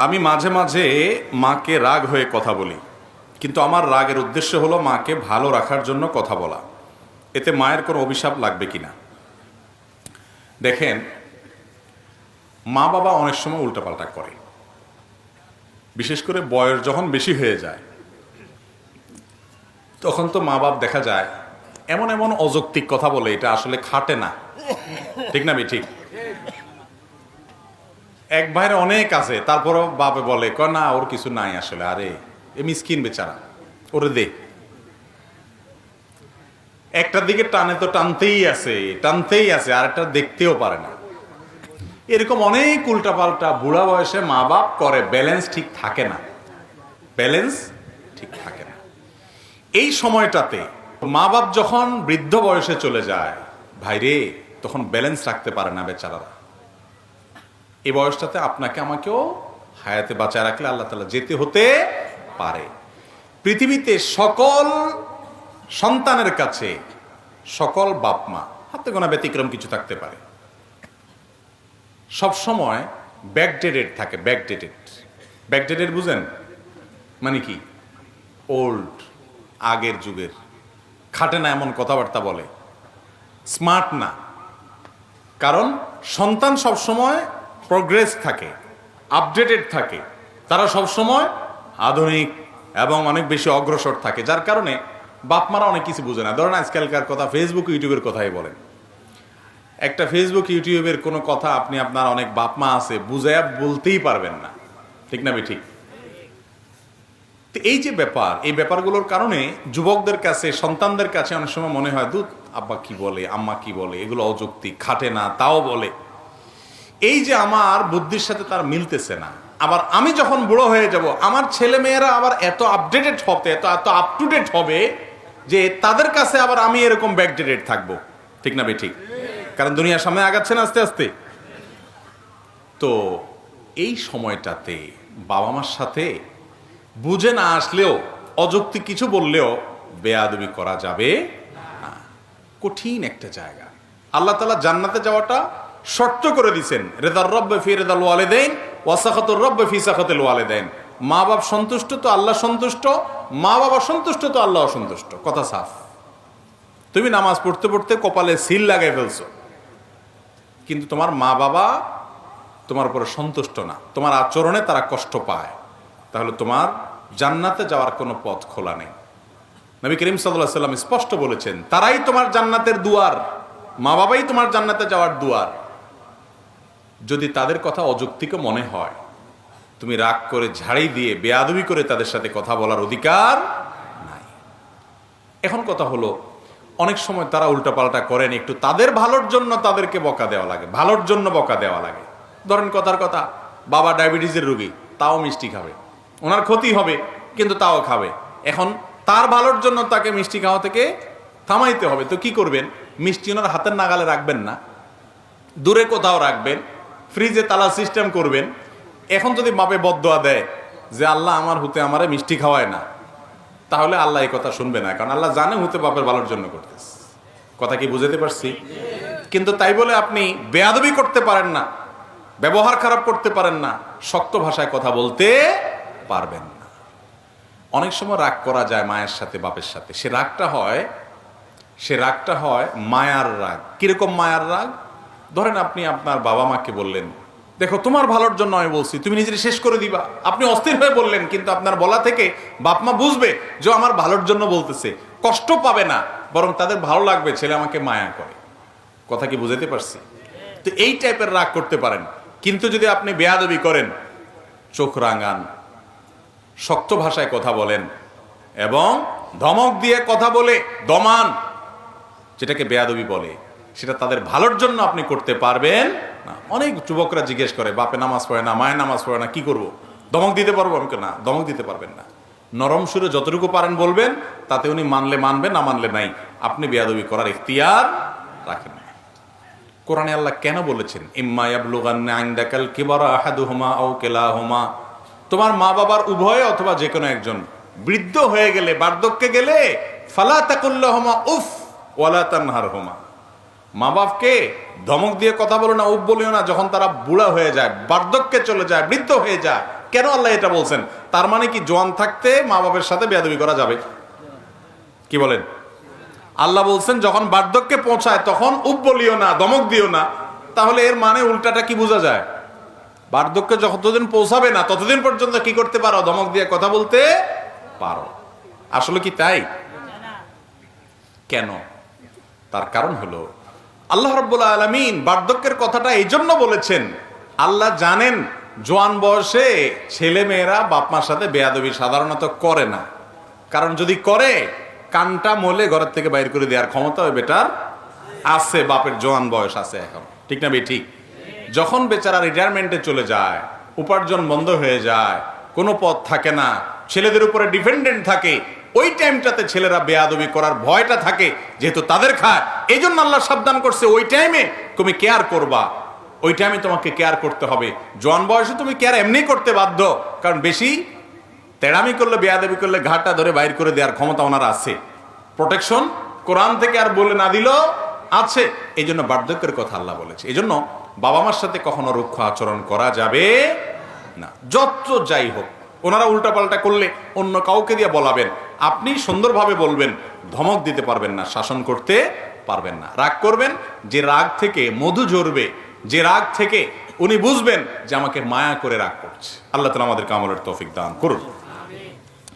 আমি মাঝে মাঝে মাকে রাগ হয়ে কথা বলি, কিন্তু আমার রাগের উদ্দেশ্য হলো মাকে ভালো রাখার জন্য কথা বলা। এতে মায়ের কোনো অভিশাপ লাগবে কিনা? দেখেন, মা বাবা অনেক সময় উল্টাপাল্টা করে, বিশেষ করে বয়স যখন বেশি হয়ে যায় তখন তো মা বাপ দেখা যায় এমন এমন অযৌক্তিক কথা বলে, এটা আসলে খাটে না। ঠিক না ঠিক? এক ভাইয়ের অনেক আছে, তারপরও বাপে বলে না ওর কিছু নাই আসলে, আরে এ মিসকিন বেচারা, ওরে দে। একটার দিকে টানে তো টানতেই আছে, আর একটা দেখতেও পারে না। এরকম অনেক উল্টাপাল্টা বুড়া বয়সে মা বাপ করে, ব্যালেন্স ঠিক থাকে না। এই সময়টাতে মা বাপ যখন বৃদ্ধ বয়সে চলে যায়, ভাইরে, তখন ব্যালেন্স রাখতে পারে না বেচারারা। এই বয়সটাতে আপনাকে আমাকেও হায়াতে বাঁচায় রাখলে আল্লাহ তাআলা যেতে হতে পারে। পৃথিবীতে সকল সন্তানের কাছে সকল বাপ মা, হাতে গোনা ব্যতিক্রম কিছু থাকতে পারে, সব সময় ব্যাকডেটেড থাকে। ব্যাকডেটেড বুঝেন মানে কি? ওল্ড, আগের যুগের, খাটে না এমন কথাবার্তা বলে, স্মার্ট না। কারণ সন্তান সব সময় প্রোগ্রেস থাকে, আপডেটেড থাকে, তারা সব সময় আধুনিক এবং অনেক বেশি অগ্রসর থাকে, যার কারণে বাপ মারা অনেক কিছু বুঝে না। ধরেন আজকালকার কথা, ফেসবুক ইউটিউবের কথাই বলেন, একটা ফেসবুক ইউটিউবের কোনো কথা আপনি, আপনার অনেক বাপ মা আছে, বুঝাইয়া বলতেই পারবেন না। ঠিক না ঠিক? তো এই যে ব্যাপার, এই ব্যাপারগুলোর কারণে যুবকদের কাছে, সন্তানদের কাছে অনেক সময় মনে হয় দুধ আব্বা কি বলে, আম্মা কি বলে, এগুলো অযৌক্তিক, খাটে না, তাও বলে। এই যে আমার বুদ্ধির সাথে তার মিলতেছে না। আবার আমি যখন বুড়ো হয়ে যাব, আমার ছেলে মেয়েরা আবার এত আপডেটেড হবে, এত আপ টু ডেট হবে যে তাদের কাছে আবার আমি এরকম ব্যাকডেটেড থাকবো। ঠিক না ঠিক? কারণ দুনিয়ার সামনে আগাচ্ছে না আস্তে আস্তে। তো এই সময়টাতে বাবা মার সাথে বুঝে না আসলেও, অযৌক্তিক কিছু বললেও বেয়াদবি করা যাবে না। কঠিন একটা জায়গা। আল্লাহ তাআলা জান্নাতে যাওয়াটা শর্ত করে দিয়েছেন, রেদার রব্বে ফি রেদাল ওয়ালিদাইন ওয়া সাখাতুর রব্বে ফি সাখাতিল ওয়ালিদাইন। মা বাপ সন্তুষ্ট তো আল্লাহ সন্তুষ্ট, মা বাবা সন্তুষ্ট তো আল্লাহ সন্তুষ্ট। কথা সাফ। তুমি নামাজ পড়তে পড়তে কপালে সিল লাগাই ফেলছো, কিন্তু তোমার মা বাবা তোমার উপরে সন্তুষ্ট না, তোমার আচরণে তারা কষ্ট পায়, তাহলে তোমার জান্নাতে যাওয়ার কোনো পথ খোলা নেই। নবী করিম সাল্লাল্লাহু আলাইহি ওয়াসাল্লাম স্পষ্ট বলেছেন, তারাই তোমার জান্নাতের দুয়ার, মা বাবাই তোমার জান্নাতে যাওয়ার দুয়ার। যদি তাদের কথা অযৌক্তিক মনে হয়, তুমি রাগ করে ঝাড়ি দিয়ে বেয়াদবি করে তাদের সাথে কথা বলার অধিকার নাই। এখন কথা হলো, অনেক সময় তারা উল্টাপাল্টা করেন, একটু তাদের ভালোর জন্য তাদেরকে বকা দেওয়া লাগে, ভালোর জন্য বকা দেওয়া লাগে। ধরেন কথার কথা, বাবা ডায়াবেটিসের রোগী, তাও মিষ্টি খাবে, ওনার ক্ষতি হবে কিন্তু তাও খাবে। এখন তার ভালোর জন্য তাকে মিষ্টি খাওয়া থেকে থামাইতে হবে, তো কি করবেন? মিষ্টি ওনার হাতের নাগালে রাখবেন না, দূরে কোথাও রাখবেন, ফ্রিজে তালা সিস্টেম করবেন। এখন যদি বাপে বদদোয়া দেয় যে আল্লাহ আমার হুতে আমারে মিষ্টি খাওয়ায় না, তাহলে আল্লাহ এই কথা শুনবে না, কারণ আল্লাহ জানে হুতে বাপের ভালোর জন্য করতেছে। কথা কি বুঝাতে পারছি? কিন্তু তাই বলে আপনি বেয়াদবি করতে পারেন না, ব্যবহার খারাপ করতে পারেন না, শক্ত ভাষায় কথা বলতে পারবেন না। অনেক সময় রাগ করা যায় মায়ের সাথে, বাপের সাথে। সে রাগটা হয় মায়ার রাগ। কিরকম মায়ার রাগ? ধরেন আপনি আপনার বাবা মাকে বললেন, দেখো তোমার ভালোর জন্য আমি বলছি, তুমি নিজের শেষ করে দিবা। আপনি অস্থির হয়ে বললেন, কিন্তু আপনার বলা থেকে বাপ মা বুঝবে যে আমার ভালোর জন্য বলতেছে, কষ্ট পাবে না, বরং তাদের ভালো লাগবে ছেলে আমাকে মায়া করে। কথা কি বুঝাতে পারছি? তো এই টাইপের রাগ করতে পারেন। কিন্তু যদি আপনি বেয়াদবি করেন, চোখ রাঙান, শক্ত ভাষায় কথা বলেন এবং ধমক দিয়ে কথা বলে দমান, যেটাকে বেয়াদবি বলে, সেটা তাদের ভালোর জন্য আপনি করতে পারবেন না। অনেক যুবকরা জিজ্ঞেস করে, বাপে নামাজ পড়ে না, মায়ের নামাজ পড়ে না, কি করব? দমক দিতে পারবো? আমি না, দমক দিতে পারবেন না। নরম সুরে যতটুকু পারেন বলবেন, তাতে উনি মানলে মানবে, না মানলে নাই। আপনি বেয়াদবি করার ইখতিয়ার রাখেন না। কোরআনে আল্লাহ কেন বলেছেন, ইম্মা ইয়াবলুগান্না ইনদাকাল কিবারা আহাদুহুমা আও কিলাহুমা, তোমার মা বাবার উভয় অথবা যে কোনো একজন বৃদ্ধ হয়ে গেলে, বার্ধক্যে গেলে, ফালা তাকুল্লাহুমা উফ ওয়ালা তানহারহুমা, মা বাপকে ধমক দিয়ে কথা বলো না, উফ বলিও না। যখন তারা বুড়া হয়ে যায়, বার্ধক্যে চলে যায়, বৃদ্ধ হয়ে যায়, কেন আল্লাহ এটা বলছেন? তার মানে কি জোয়ান থাকতে মা বাবার সাথে বেয়াদবি করা যাবে? কি বলেন? আল্লাহ বলছেন যখন বার্ধক্যে পৌঁছায় তখন উপ বলিও না, ধমক দিও না। তাহলে এর মানে উল্টাটা কি বোঝা যায়? বার্ধক্যে যতদিন পৌঁছাবে না ততদিন পর্যন্ত কি করতে পারো? ধমক দিয়ে কথা বলতে পারো। আসলে কি তাই? কেন? তার কারণ হলো আল্লাহ রাব্বুল আলামিন বার্ধক্যের কথাটা এই জন্য বলেছেন, আল্লাহ জানেন জোয়ান বয়সে ছেলে মেয়েরা বাপ মার সাথে বেয়াদবি সাধারণত করে না। কারণ যদি করে, কানটা মলে ঘরের থেকে বাইর করে দেওয়ার ক্ষমতা ওই বেটার আছে, বাপের জোয়ান বয়স আছে এখন, ঠিক না বে ঠিক? যখন বেচারা রিটায়ারমেন্টে চলে যায়, উপার্জন বন্ধ হয়ে যায়, কোনো পথ থাকে না, ছেলেদের উপরে ডিপেন্ডেন্ট থাকে, ওই টাইমটাতে ছেলেরা বেয়াদবি করার ভয়টা থাকে, যেহেতু তাদের খায়। এই জন্য আল্লাহ সাবধান করছে, ওই টাইমে তুমি কেয়ার করবা, ওই টাইমে তোমাকে কেয়ার করতে হবে। জোয়ান বয়সে তুমি কেয়ার এমনি করতে বাধ্য, কারণ বেশি তেড়ামি করলে, বেয়াদবি করলে ঘাটটা ধরে বাইর করে দেওয়ার ক্ষমতা ওনার আছে। প্রোটেকশন কোরআন থেকে আর বলে না দিলেও আছে। এই জন্য বার্ধক্যের কথা আল্লাহ বলেছে। এই জন্য বাবা মার সাথে কখনো রুক্ষ আচরণ করা যাবে না, যত যাই হোক। ওনারা উল্টাপাল্টা করলে অন্য কাউকে দিয়ে বলাবেন, আপনি সুন্দরভাবে বলবেন, ধমক দিতে পারবেন না, শাসন করতে পারবেন না। রাগ করবেন, যে রাগ থেকে মধু ঝরবে, যে রাগ থেকে উনি বুঝবেন যে আমাকে মায়া করে রাগ করছে। আল্লাহ তাআলা আমাদেরকে আমলের তৌফিক দান করুন।